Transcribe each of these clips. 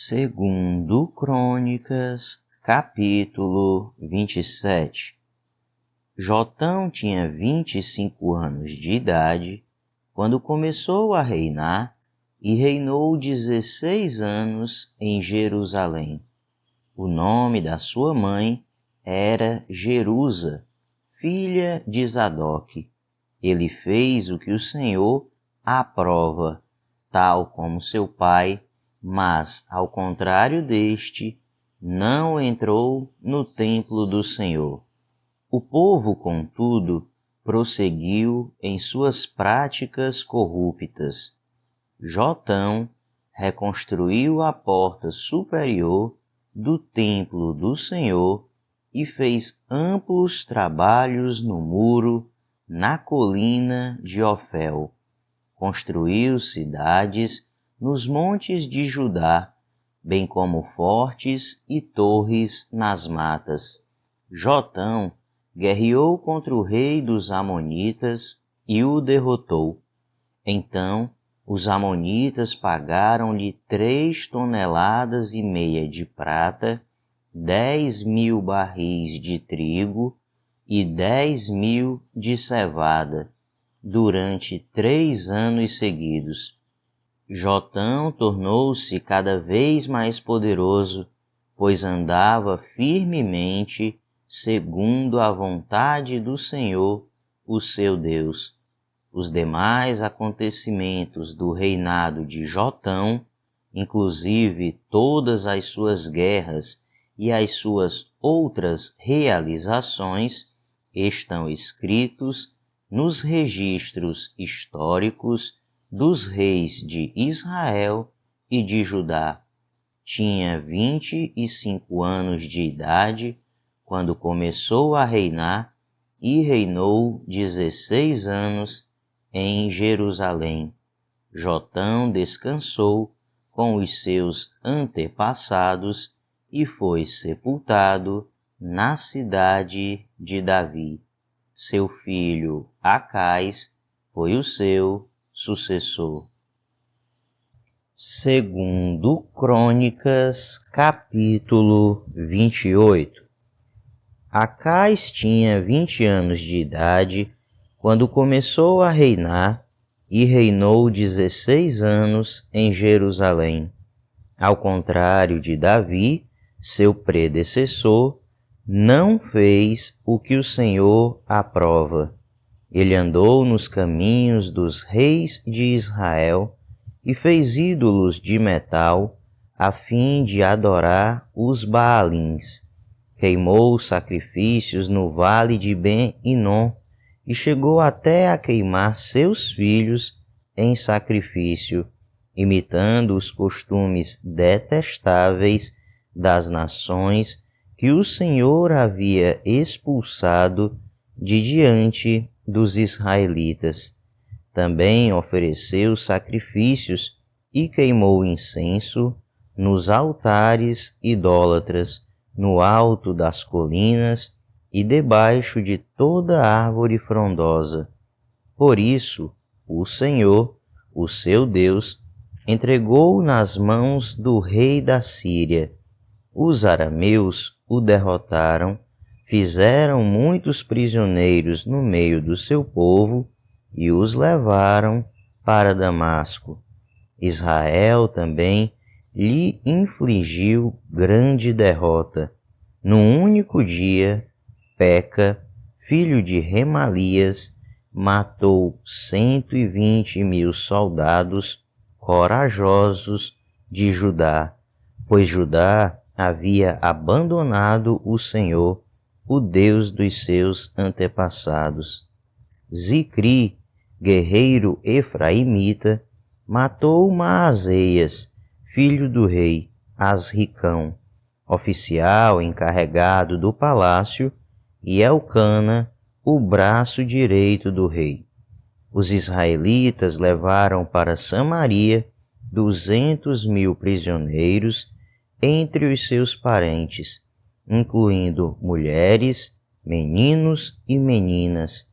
Segundo Crônicas, capítulo 27. Jotão tinha 25 anos de idade quando começou a reinar e reinou 16 anos em Jerusalém. O nome da sua mãe era Jerusa, filha de Zadoque. Ele fez o que o Senhor aprova, tal como seu pai, mas, ao contrário deste, não entrou no templo do Senhor. O povo, contudo, prosseguiu em suas práticas corruptas. Jotão reconstruiu a porta superior do templo do Senhor e fez amplos trabalhos no muro, na colina de Ofel. Construiu cidades nos montes de Judá, bem como fortes e torres nas matas. Jotão guerreou contra o rei dos Amonitas e o derrotou. Então os Amonitas pagaram-lhe 3,5 toneladas de prata, 10.000 barris de trigo e 10.000 de cevada, durante 3 anos seguidos. Jotão tornou-se cada vez mais poderoso, pois andava firmemente segundo a vontade do Senhor, o seu Deus. Os demais acontecimentos do reinado de Jotão, inclusive todas as suas guerras e as suas outras realizações, estão escritos nos registros históricos dos reis de Israel e de Judá. Tinha 25 anos de idade quando começou a reinar e reinou 16 anos em Jerusalém. Jotão descansou com os seus antepassados e foi sepultado na cidade de Davi. Seu filho Acais foi o seu sucessor. Segundo Crônicas, capítulo 28. Acais tinha 20 anos de idade quando começou a reinar e reinou 16 anos em Jerusalém. Ao contrário de Davi, seu predecessor, não fez o que o Senhor aprova. Ele andou nos caminhos dos reis de Israel e fez ídolos de metal a fim de adorar os Baalins. Queimou sacrifícios no vale de Ben-Hinom e chegou até a queimar seus filhos em sacrifício, imitando os costumes detestáveis das nações que o Senhor havia expulsado de diante dos israelitas. Também ofereceu sacrifícios e queimou incenso nos altares idólatras, no alto das colinas e debaixo de toda árvore frondosa. Por isso, o Senhor, o seu Deus, entregou nas mãos do rei da Síria. Os arameus o derrotaram, fizeram muitos prisioneiros no meio do seu povo e os levaram para Damasco. Israel também lhe infligiu grande derrota. Num único dia, Peca, filho de Remalias, matou 120.000 soldados corajosos de Judá, pois Judá havia abandonado o Senhor, o Deus dos seus antepassados. Zicri, guerreiro efraimita, matou Maazéias, filho do rei Asricão, oficial encarregado do palácio, e Elcana, o braço direito do rei. Os israelitas levaram para Samaria 200.000 prisioneiros entre os seus parentes, incluindo mulheres, meninos e meninas.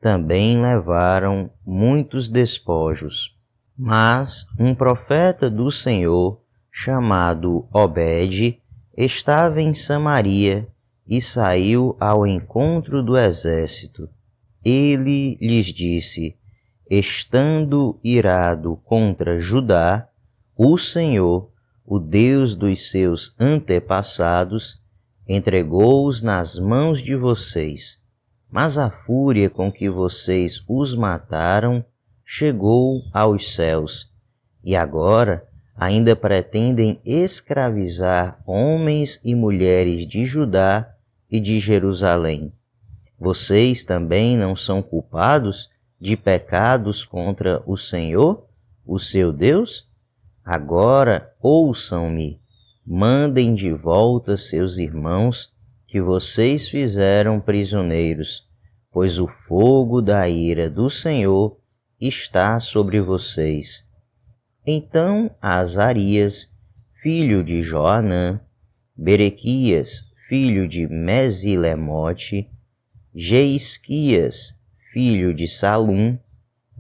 Também levaram muitos despojos. Mas um profeta do Senhor, chamado Obed, estava em Samaria e saiu ao encontro do exército. Ele lhes disse: estando irado contra Judá, o Senhor, o Deus dos seus antepassados, entregou-os nas mãos de vocês. Mas a fúria com que vocês os mataram chegou aos céus, e agora ainda pretendem escravizar homens e mulheres de Judá e de Jerusalém. Vocês também não são culpados de pecados contra o Senhor, o seu Deus? Agora ouçam-me, mandem de volta seus irmãos que vocês fizeram prisioneiros, pois o fogo da ira do Senhor está sobre vocês. Então Azarias, filho de Joanã, Berequias, filho de Mesilemote, Jeisquias, filho de Salum,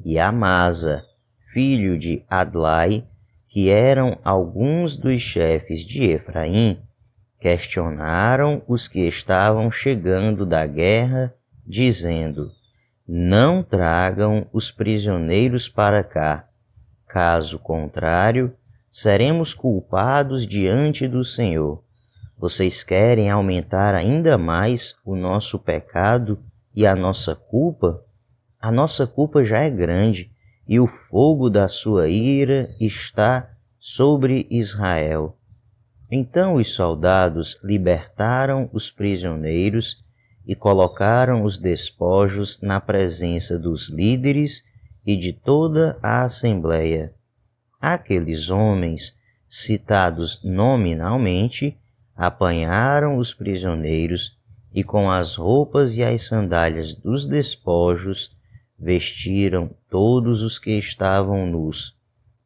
e Amasa, filho de Adlai, que eram alguns dos chefes de Efraim, questionaram os que estavam chegando da guerra, dizendo: não tragam os prisioneiros para cá. Caso contrário, seremos culpados diante do Senhor. Vocês querem aumentar ainda mais o nosso pecado e a nossa culpa? A nossa culpa já é grande, e o fogo da sua ira está sobre Israel. Então os soldados libertaram os prisioneiros e colocaram os despojos na presença dos líderes e de toda a assembleia. Aqueles homens, citados nominalmente, apanharam os prisioneiros e com as roupas e as sandálias dos despojos vestiram todos os que estavam nus.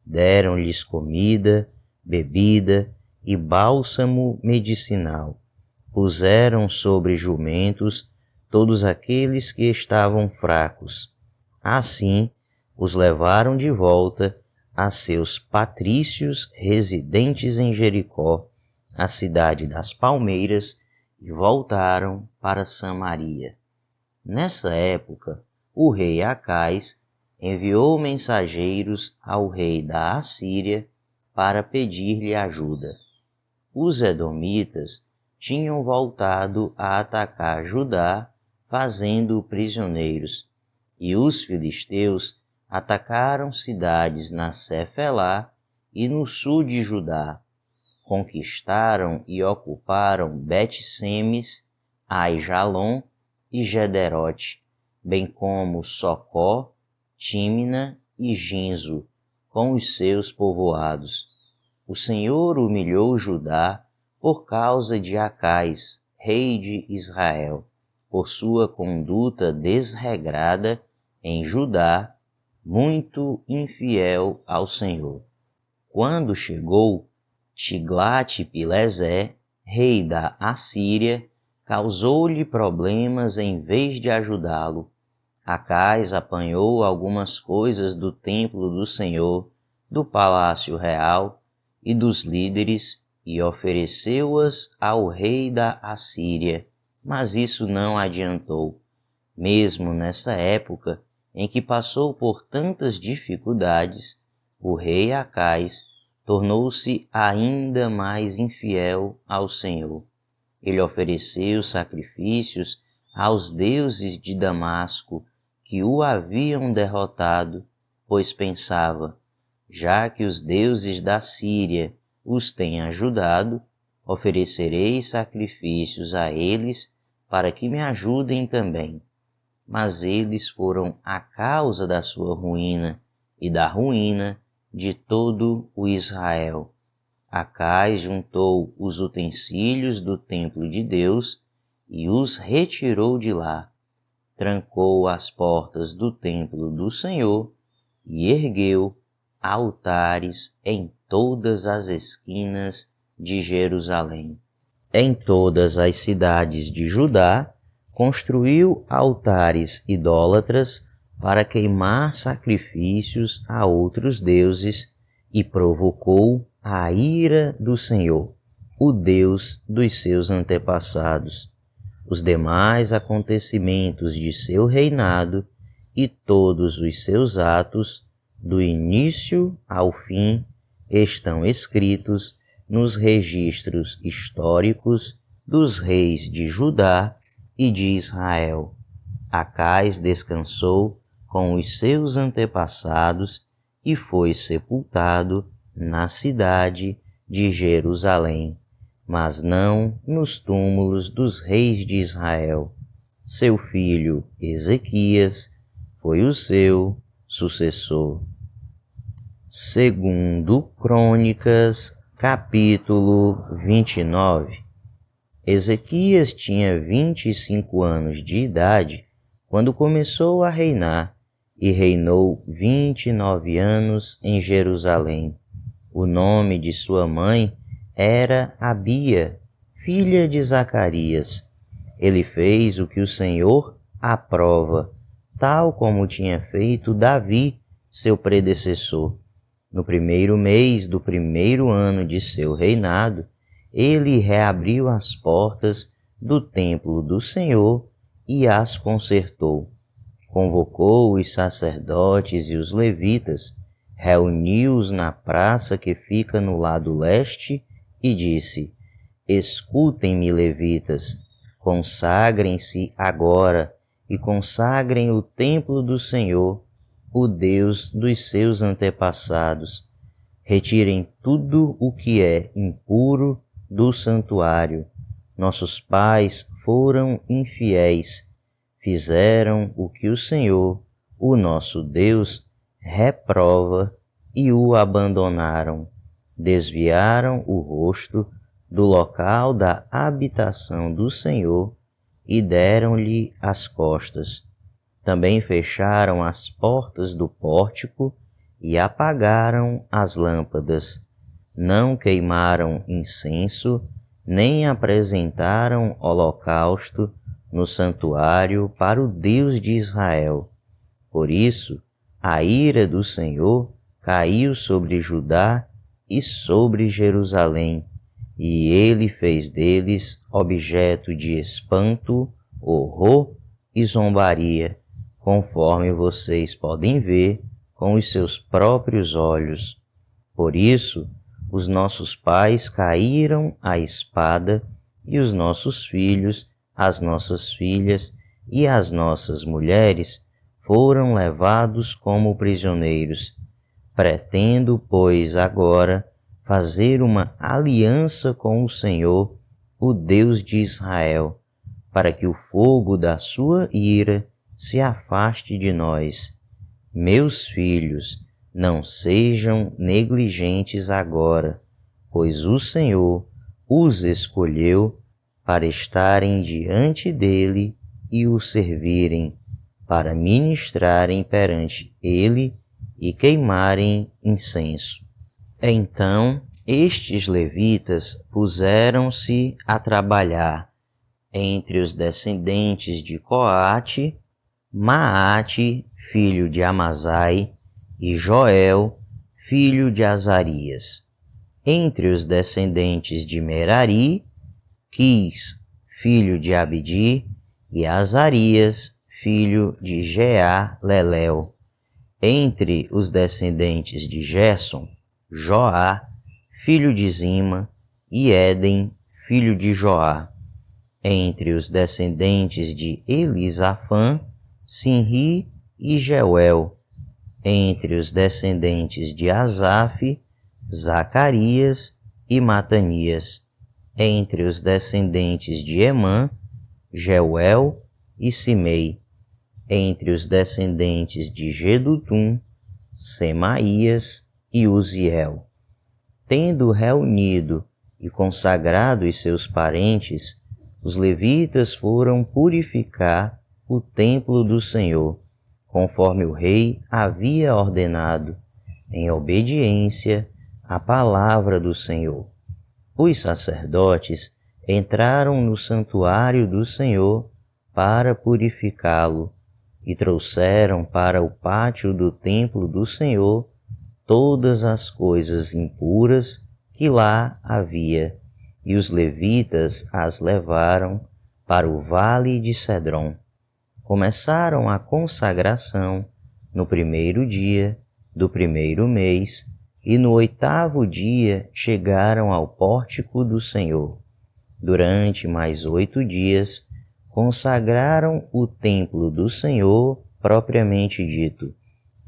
Deram-lhes comida, bebida e bálsamo medicinal. Puseram sobre jumentos todos aqueles que estavam fracos. Assim, os levaram de volta a seus patrícios residentes em Jericó, a cidade das palmeiras, e voltaram para Samaria. Nessa época, o rei Acais enviou mensageiros ao rei da Assíria para pedir-lhe ajuda. Os edomitas tinham voltado a atacar Judá, fazendo-o prisioneiros, e os filisteus atacaram cidades na Cefelá e no sul de Judá. Conquistaram e ocuparam Bet-Semes, Aijalon e Gederote, bem como Socó, Tímina e Ginzo, com os seus povoados. O Senhor humilhou Judá por causa de Acais, rei de Israel, por sua conduta desregrada em Judá, muito infiel ao Senhor. Quando chegou, Tiglat-Pilesé, rei da Assíria, causou-lhe problemas em vez de ajudá-lo. Acais apanhou algumas coisas do templo do Senhor, do palácio real e dos líderes e ofereceu-as ao rei da Assíria, mas isso não adiantou. Mesmo nessa época em que passou por tantas dificuldades, o rei Acais tornou-se ainda mais infiel ao Senhor. Ele ofereceu sacrifícios aos deuses de Damasco, que o haviam derrotado, pois pensava: já que os deuses da Síria os têm ajudado, oferecerei sacrifícios a eles para que me ajudem também. Mas eles foram a causa da sua ruína e da ruína de todo o Israel. Acais juntou os utensílios do templo de Deus e os retirou de lá, trancou as portas do templo do Senhor e ergueu altares em todas as esquinas de Jerusalém. Em todas as cidades de Judá, construiu altares idólatras para queimar sacrifícios a outros deuses e provocou a ira do Senhor, o Deus dos seus antepassados, os demais acontecimentos de seu reinado e todos os seus atos, do início ao fim, estão escritos nos registros históricos dos reis de Judá e de Israel. Acais descansou com os seus antepassados e foi sepultado na cidade de Jerusalém, mas não nos túmulos dos reis de Israel. Seu filho Ezequias foi o seu sucessor. Segundo Crônicas, capítulo 29. Ezequias tinha 25 anos de idade quando começou a reinar, e reinou 29 anos em Jerusalém. O nome de sua mãe era Abia, filha de Zacarias. Ele fez o que o Senhor aprova, tal como tinha feito Davi, seu predecessor. No primeiro mês do primeiro ano de seu reinado, ele reabriu as portas do templo do Senhor e as consertou. Convocou os sacerdotes e os levitas, reuniu-os na praça que fica no lado leste e disse: Escutem-me, levitas, consagrem-se agora e consagrem o templo do Senhor, o Deus dos seus antepassados. Retirem tudo o que é impuro do santuário. Nossos pais foram infiéis, fizeram o que o Senhor, o nosso Deus, reprova e o abandonaram. Desviaram o rosto do local da habitação do Senhor e deram-lhe as costas. Também fecharam as portas do pórtico e apagaram as lâmpadas. Não queimaram incenso, nem apresentaram holocausto no santuário para o Deus de Israel. Por isso, a ira do Senhor caiu sobre Judá e sobre Jerusalém, e ele fez deles objeto de espanto, horror e zombaria, conforme vocês podem ver com os seus próprios olhos. Por isso, os nossos pais caíram à espada, e os nossos filhos, as nossas filhas e as nossas mulheres foram levados como prisioneiros. Pretendo, pois, agora fazer uma aliança com o Senhor, o Deus de Israel, para que o fogo da sua ira se afaste de nós. Meus filhos, não sejam negligentes agora, pois o Senhor os escolheu para estarem diante dele e o servirem, para ministrarem perante ele e queimarem incenso. Então estes levitas puseram-se a trabalhar entre os descendentes de Coate, Maate, filho de Amazai, e Joel, filho de Azarias. Entre os descendentes de Merari, Quis, filho de Abdi, e Azarias, filho de Jeá-Lelel. Entre os descendentes de Gerson, Joá, filho de Zima, e Éden, filho de Joá. Entre os descendentes de Elisafã, Sinri e Jeuel. Entre os descendentes de Asaf, Zacarias e Matanias. Entre os descendentes de Emã, Jeuel e Simei. Entre os descendentes de Jedutum, Semaías e Uziel. Tendo reunido e consagrado os seus parentes, os levitas foram purificar o templo do Senhor, conforme o rei havia ordenado, em obediência à palavra do Senhor. Os sacerdotes entraram no santuário do Senhor para purificá-lo e trouxeram para o pátio do templo do Senhor todas as coisas impuras que lá havia, e os levitas as levaram para o vale de Cedron. Começaram a consagração no primeiro dia do primeiro mês, e no 8º dia chegaram ao pórtico do Senhor. Durante mais 8 dias, consagraram o templo do Senhor propriamente dito,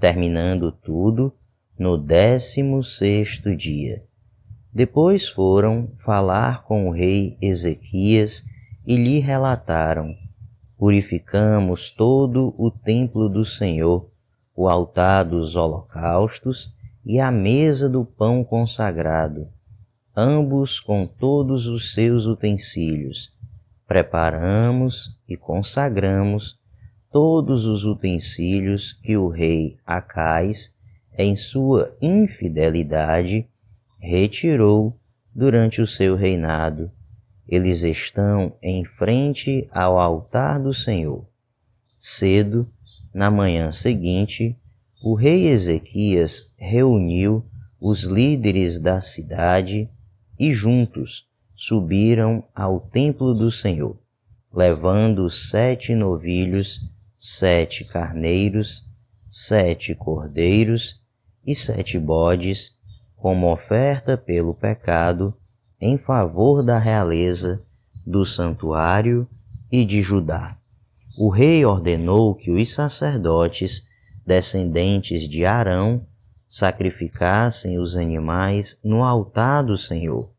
terminando tudo no 16º dia. Depois foram falar com o rei Ezequias e lhe relataram: purificamos todo o templo do Senhor, o altar dos holocaustos e a mesa do pão consagrado, ambos com todos os seus utensílios. Preparamos e consagramos todos os utensílios que o rei Acais, em sua infidelidade, retirou durante o seu reinado. Eles estão em frente ao altar do Senhor. Cedo, na manhã seguinte, o rei Ezequias reuniu os líderes da cidade e juntos subiram ao templo do Senhor, levando 7 novilhos, 7 carneiros, 7 cordeiros e 7 bodes, como oferta pelo pecado, em favor da realeza, do santuário e de Judá. O rei ordenou que os sacerdotes, descendentes de Arão, sacrificassem os animais no altar do Senhor.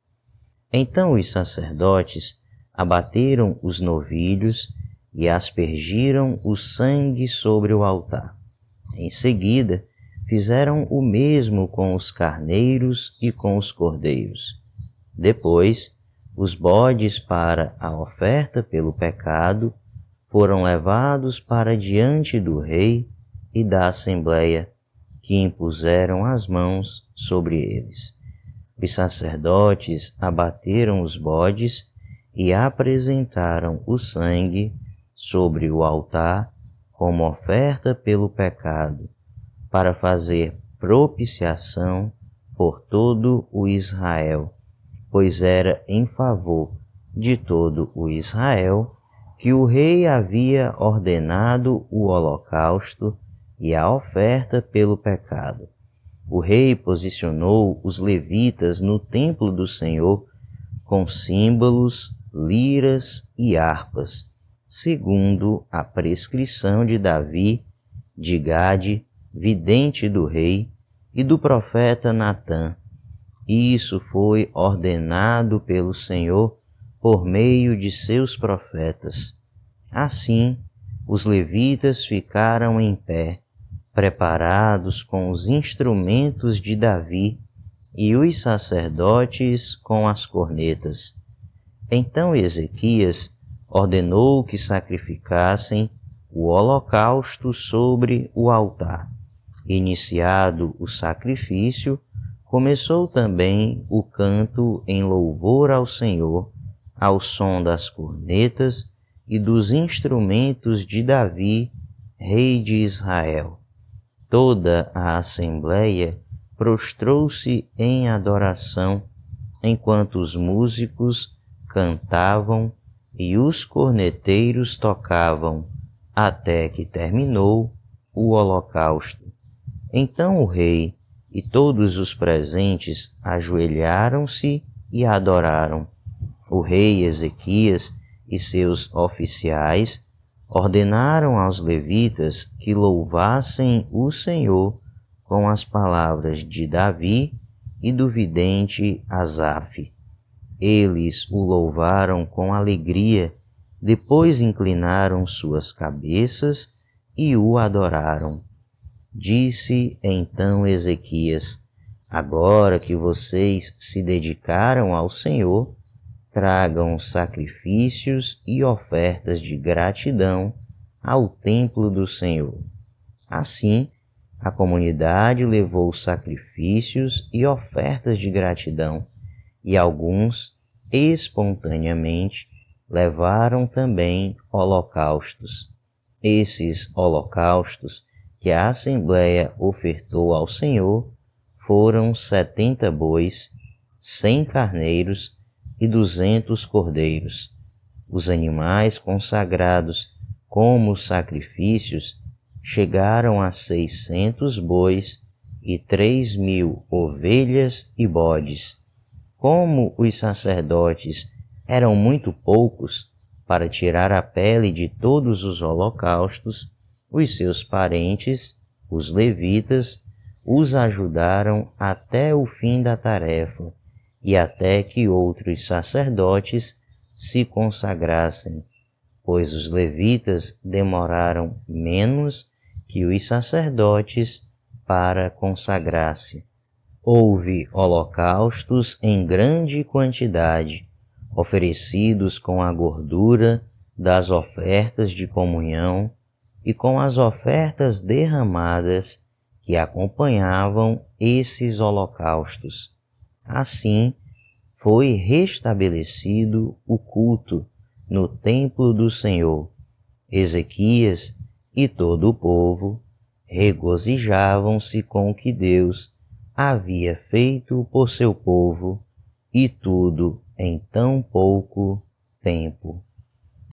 Então os sacerdotes abateram os novilhos e aspergiram o sangue sobre o altar. Em seguida, fizeram o mesmo com os carneiros e com os cordeiros. Depois, os bodes para a oferta pelo pecado foram levados para diante do rei e da assembleia, que impuseram as mãos sobre eles. Os sacerdotes abateram os bodes e apresentaram o sangue sobre o altar como oferta pelo pecado, para fazer propiciação por todo o Israel, pois era em favor de todo o Israel que o rei havia ordenado o holocausto e a oferta pelo pecado. O rei posicionou os levitas no templo do Senhor com símbolos, liras e harpas, segundo a prescrição de Davi, de Gade, vidente do rei, e do profeta Natã. Isso foi ordenado pelo Senhor por meio de seus profetas. Assim, os levitas ficaram em pé, preparados com os instrumentos de Davi, e os sacerdotes com as cornetas. Então Ezequias ordenou que sacrificassem o holocausto sobre o altar. Iniciado o sacrifício, começou também o canto em louvor ao Senhor, ao som das cornetas e dos instrumentos de Davi, rei de Israel. Toda a assembleia prostrou-se em adoração, enquanto os músicos cantavam e os corneteiros tocavam, até que terminou o holocausto. Então o rei e todos os presentes ajoelharam-se e adoraram. O rei Ezequias e seus oficiais ordenaram aos levitas que louvassem o Senhor com as palavras de Davi e do vidente Asaf. Eles o louvaram com alegria, depois inclinaram suas cabeças e o adoraram. Disse então Ezequias: agora que vocês se dedicaram ao Senhor, tragam sacrifícios e ofertas de gratidão ao templo do Senhor. Assim, a comunidade levou sacrifícios e ofertas de gratidão, e alguns, espontaneamente, levaram também holocaustos. Esses holocaustos que a Assembleia ofertou ao Senhor foram 70 bois, 100 carneiros e 200 cordeiros. Os animais consagrados como sacrifícios chegaram a 600 bois e 3.000 ovelhas e bodes. Como os sacerdotes eram muito poucos para tirar a pele de todos os holocaustos, os seus parentes, os levitas, os ajudaram até o fim da tarefa e até que outros sacerdotes se consagrassem, pois os levitas demoraram menos que os sacerdotes para consagrar-se. Houve holocaustos em grande quantidade, oferecidos com a gordura das ofertas de comunhão e com as ofertas derramadas que acompanhavam esses holocaustos. Assim, foi restabelecido o culto no templo do Senhor. Ezequias e todo o povo regozijavam-se com o que Deus havia feito por seu povo, e tudo em tão pouco tempo.